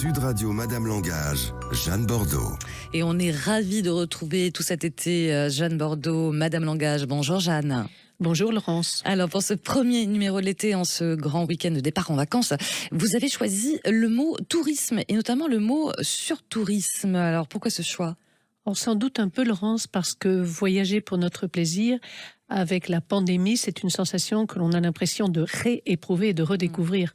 Sud Radio Madame Langage, Jeanne Bordeaux. Et on est ravis de retrouver tout cet été Jeanne Bordeaux, Madame Langage. Bonjour Jeanne. Bonjour Laurence. Alors pour ce premier numéro de l'été, en ce grand week-end de départ en vacances, vous avez choisi le mot tourisme et notamment le mot surtourisme. Alors pourquoi ce choix ? On s'en doute un peu Laurence parce que voyager pour notre plaisir avec la pandémie, c'est une sensation que l'on a l'impression de rééprouver et de redécouvrir.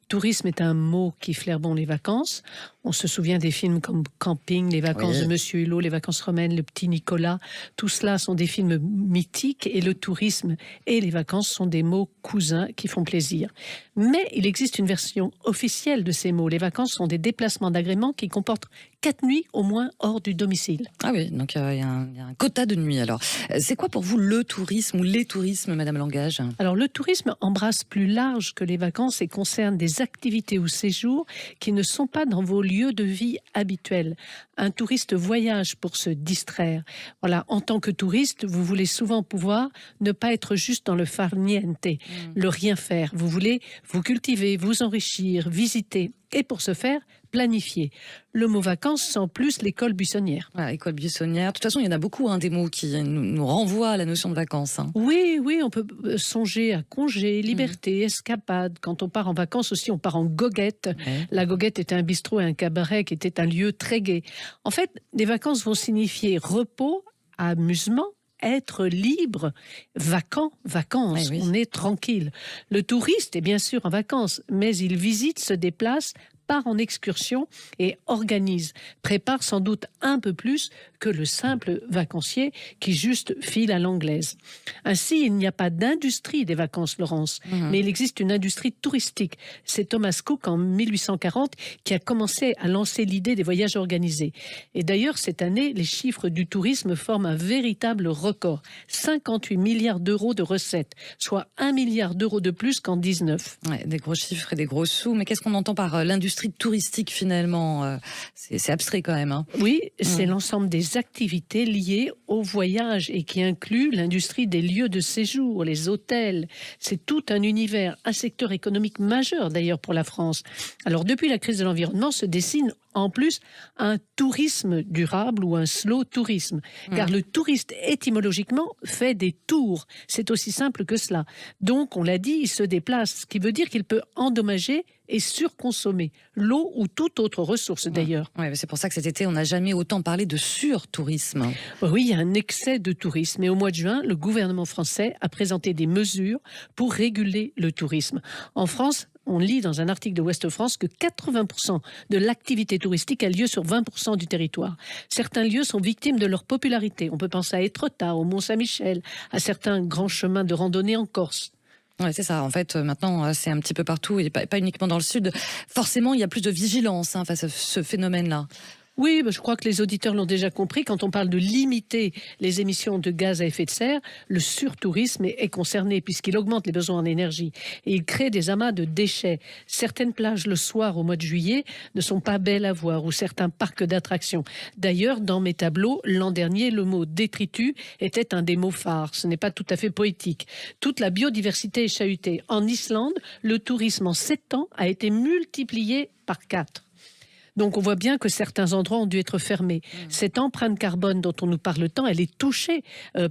Tourisme est un mot qui flaire bon les vacances. On se souvient des films comme Camping, Les vacances de Monsieur Hulot, Les vacances romaines, Le petit Nicolas. Tout cela sont des films mythiques et le tourisme et les vacances sont des mots cousins qui font plaisir. Mais il existe une version officielle de ces mots. Les vacances sont des déplacements d'agrément qui comportent 4 nuits au moins hors du domicile. Ah oui, donc il y a un quota de nuits alors. C'est quoi pour vous le tourisme ou les tourismes, Madame Langage ? Alors le tourisme embrasse plus large que les vacances et concerne des activités ou séjours qui ne sont pas dans vos lieux de vie habituels. Un touriste voyage pour se distraire. Voilà, en tant que touriste, vous voulez souvent pouvoir ne pas être juste dans le farniente, le rien faire. Vous voulez vous cultiver, vous enrichir, visiter. Et pour ce faire, planifier. Le mot vacances sans plus l'école buissonnière. Voilà, école buissonnière. De toute façon, il y en a beaucoup des mots qui nous renvoient à la notion de vacances. Oui, on peut songer à congé, liberté, escapade. Quand on part en vacances aussi, on part en goguette. La goguette était un bistrot et un cabaret qui était un lieu très gai. En fait, les vacances vont signifier repos, amusement, être libre, vacances, on est tranquille. Le touriste est bien sûr en vacances, mais il visite, se déplace, part en excursion et organise, prépare sans doute un peu plus que le simple vacancier qui juste file à l'anglaise. Ainsi, il n'y a pas d'industrie des vacances, Laurence, mais il existe une industrie touristique. C'est Thomas Cook en 1840 qui a commencé à lancer l'idée des voyages organisés. Et d'ailleurs, cette année, les chiffres du tourisme forment un véritable record. 58 milliards d'euros de recettes, soit 1 milliard d'euros de plus qu'en 19. Ouais, des gros chiffres et des gros sous. Mais qu'est-ce qu'on entend par l'industrie touristique finalement ? C'est abstrait quand même. Oui, c'est l'ensemble des activités liées au voyage et qui inclut l'industrie des lieux de séjour, les hôtels. C'est tout un univers, un secteur économique majeur d'ailleurs pour la France. Alors depuis la crise de l'environnement se dessine en plus un tourisme durable ou un slow tourisme. Car le touriste étymologiquement fait des tours. C'est aussi simple que cela. Donc on l'a dit, il se déplace, ce qui veut dire qu'il peut endommager et surconsommer l'eau ou toute autre ressource d'ailleurs. Ouais, c'est pour ça que cet été, on n'a jamais autant parlé de surtourisme. Oui, il y a un excès de tourisme. Et au mois de juin, le gouvernement français a présenté des mesures pour réguler le tourisme. En France, on lit dans un article de Ouest France que 80% de l'activité touristique a lieu sur 20% du territoire. Certains lieux sont victimes de leur popularité. On peut penser à Étretat, au Mont-Saint-Michel, à certains grands chemins de randonnée en Corse. Ouais, c'est ça. En fait, maintenant, c'est un petit peu partout et pas uniquement dans le sud. Forcément, il y a plus de vigilance face à ce phénomène-là. Oui, je crois que les auditeurs l'ont déjà compris. Quand on parle de limiter les émissions de gaz à effet de serre, le surtourisme est concerné puisqu'il augmente les besoins en énergie et il crée des amas de déchets. Certaines plages le soir au mois de juillet ne sont pas belles à voir ou certains parcs d'attractions. D'ailleurs, dans mes tableaux, l'an dernier, le mot détritus était un des mots phares. Ce n'est pas tout à fait poétique. Toute la biodiversité est chahutée. En Islande, le tourisme en 7 ans a été multiplié par 4. Donc on voit bien que certains endroits ont dû être fermés. Cette empreinte carbone dont on nous parle tant, elle est touchée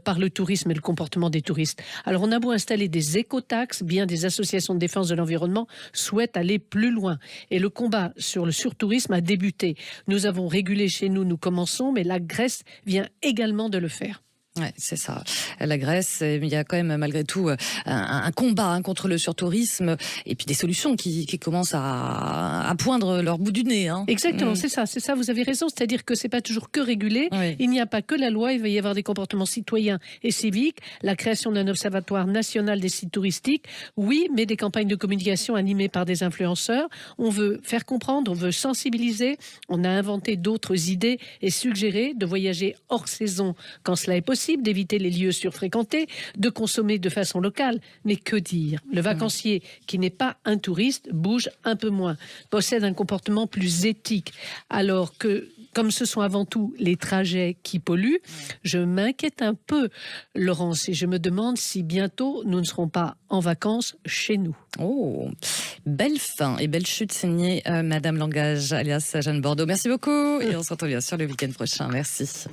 par le tourisme et le comportement des touristes. Alors on a beau installer des écotaxes, bien des associations de défense de l'environnement souhaitent aller plus loin. Et le combat sur le surtourisme a débuté. Nous avons régulé chez nous, nous commençons, mais la Grèce vient également de le faire. Ouais, c'est ça. La Grèce, il y a quand même malgré tout un combat contre le surtourisme et puis des solutions qui commencent à poindre leur bout du nez. Exactement, c'est ça, vous avez raison. C'est-à-dire que c'est pas toujours que régulé. Oui. Il n'y a pas que la loi, il va y avoir des comportements citoyens et civiques, la création d'un observatoire national des sites touristiques, oui, mais des campagnes de communication animées par des influenceurs. On veut faire comprendre, on veut sensibiliser, on a inventé d'autres idées et suggéré de voyager hors saison quand cela est possible. possible, d'éviter les lieux surfréquentés, de consommer de façon locale. Mais que dire? Le vacancier qui n'est pas un touriste bouge un peu moins, possède un comportement plus éthique, alors que comme ce sont avant tout les trajets qui polluent, je m'inquiète un peu, Laurence, et je me demande si bientôt nous ne serons pas en vacances chez nous. Oh, belle fin et belle chute signée Madame Langage, alias Jeanne Bordeaux. Merci beaucoup et on se retrouve bien sûr le week-end prochain. Merci.